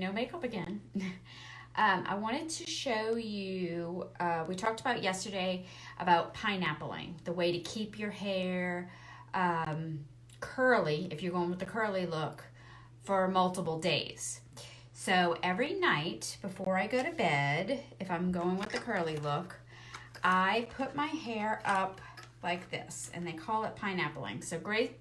no makeup again. I wanted to show you, we talked about yesterday about pineappling, the way to keep your hair curly, if you're going with the curly look, for multiple days. So every night before I go to bed, if I'm going with the curly look, I put my hair up like this, and they call it pineappling. So great.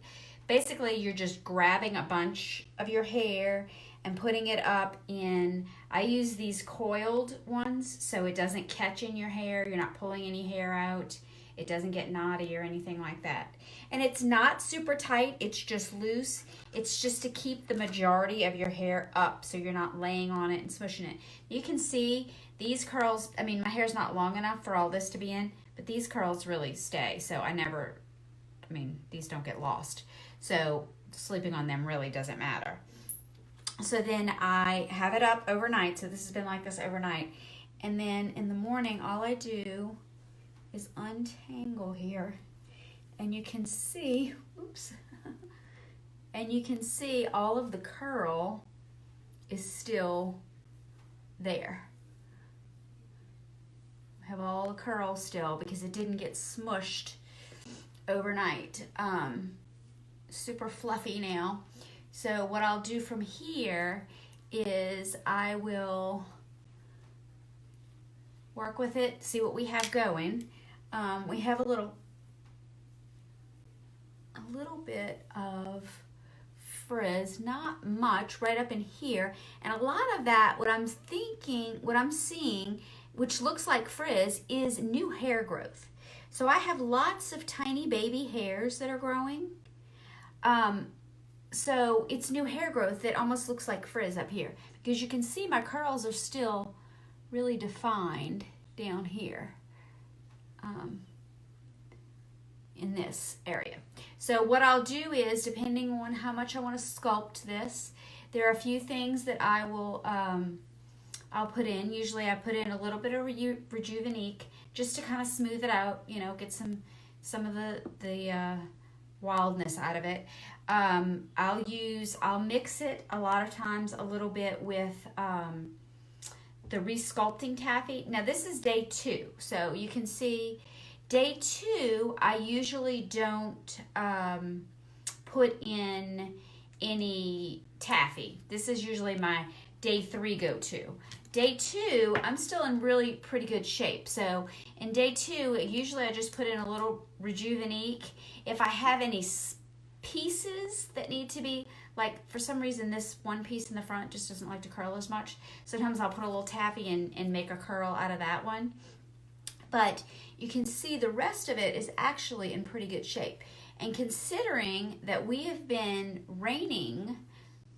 Basically, you're just grabbing a bunch of your hair and putting it up in, I use these coiled ones so it doesn't catch in your hair. You're not pulling any hair out. It doesn't get knotty or anything like that. And it's not super tight, it's just loose. It's just to keep the majority of your hair up so you're not laying on it and smushing it. You can see these curls, I mean, my hair's not long enough for all this to be in, but these curls really stay. So these don't get lost. So sleeping on them really doesn't matter. So then I have it up overnight. So this has been like this overnight. And then in the morning, all I do is untangle here. And you can see, oops. And you can see all of the curl is still there. I have all the curl still because it didn't get smushed overnight. Super fluffy now. So what I'll do from here is I will work with it, see what we have going. We have a little bit of frizz, not much, right up in here. And a lot of that, what I'm seeing, which looks like frizz, is new hair growth. So I have lots of tiny baby hairs that are growing. So it's new hair growth that almost looks like frizz up here, because you can see my curls are still really defined down here in this area. So what I'll do is, depending on how much I want to sculpt this, there are a few things that I will I'll put in. Usually I put in a little bit of Rejuvenique just to kind of smooth it out, get some of the wildness out of it. I'll mix it a lot of times a little bit with the Resculpting Taffy. Now this is day 2, so you can see day 2 I usually don't put in any taffy. This is usually my day 3 go-to. Day 2, I'm still in really pretty good shape. So in day 2, usually I just put in a little Rejuvenique. If I have any pieces that need to be, like for some reason this one piece in the front just doesn't like to curl as much, sometimes I'll put a little taffy and make a curl out of that one. But you can see the rest of it is actually in pretty good shape. And considering that we have been raining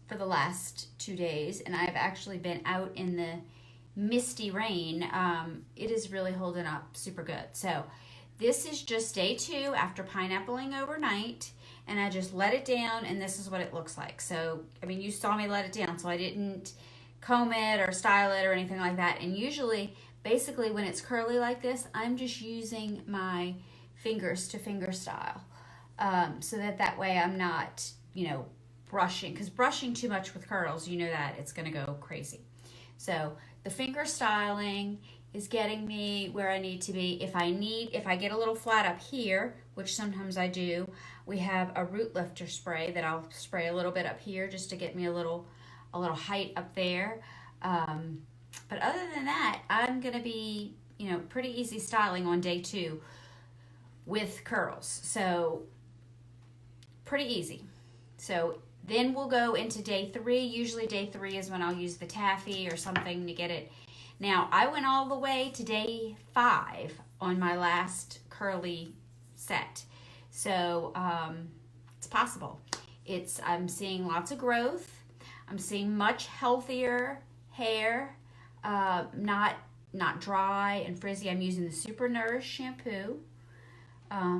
for the last 2 days, and I've actually been out in the misty rain, it is really holding up super good. So this is just day 2 after pineappling overnight, and I just let it down, and this is what it looks like. So, you saw me let it down, so I didn't comb it or style it or anything like that. And usually, basically when it's curly like this, I'm just using my fingers to finger style, so that way I'm not, brushing, because brushing too much with curls, that it's going to go crazy. So the finger styling is getting me where I need to be. If I get a little flat up here, which sometimes I do, we have a root lifter spray that I'll spray a little bit up here just to get me a little height up there. But other than that, I'm going to be, pretty easy styling on day 2 with curls. So pretty easy. So then we'll go into day 3. Usually day 3 is when I'll use the taffy or something to get it. Now, I went all the way to day 5 on my last curly set. So it's possible. I'm seeing lots of growth. I'm seeing much healthier hair, not dry and frizzy. I'm using the Super Nourish shampoo.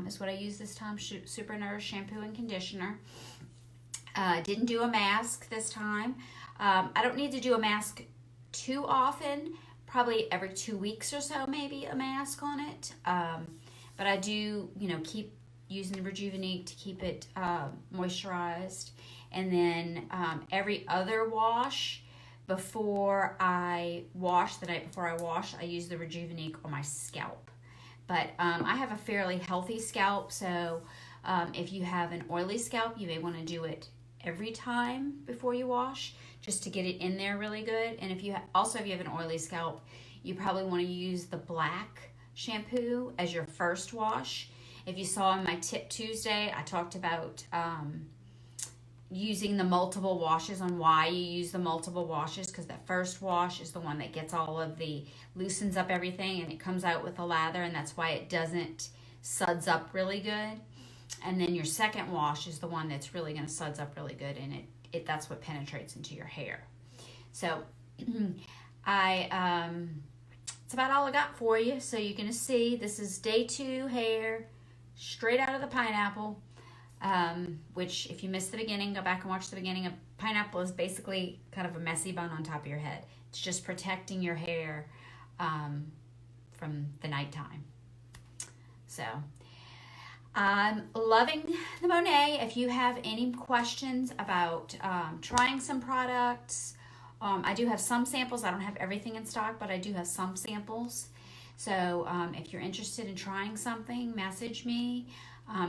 Is what I use this time. Super Nourish shampoo and conditioner. Didn't do a mask this time. I don't need to do a mask too often, probably every 2 weeks or so, maybe a mask on it. But I do, keep using the Rejuvenique to keep it moisturized. And then every other wash, before I wash, the night before I wash, I use the Rejuvenique on my scalp. But I have a fairly healthy scalp, so if you have an oily scalp, you may want to do it every time before you wash, just to get it in there really good. And if you if you have an oily scalp, you probably want to use the black shampoo as your first wash. If you saw in my Tip Tuesday, I talked about using the multiple washes, on why you use the multiple washes, because that first wash is the one that gets all of the, loosens up everything, and it comes out with the lather, and that's why it doesn't suds up really good. And then your second wash is the one that's really going to suds up really good, and that's what penetrates into your hair. So it's about all I got for you. So you're going to see, this is day 2 hair, straight out of the pineapple. Which, if you missed the beginning, go back and watch the beginning. A pineapple is basically kind of a messy bun on top of your head. It's just protecting your hair from the nighttime. So, I'm loving the Monat. If you have any questions about trying some products, I do have some samples. I don't have everything in stock, but I do have some samples. So, if you're interested in trying something, message me.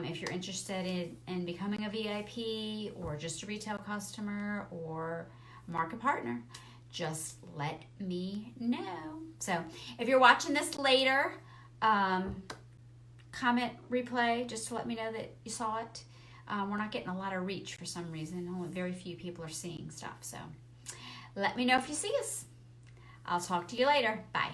If you're interested in becoming a VIP or just a retail customer or market partner, just let me know. So if you're watching this later, comment, replay, just to let me know that you saw it. We're not getting a lot of reach for some reason. Only very few people are seeing stuff. So let me know if you see us. I'll talk to you later. Bye.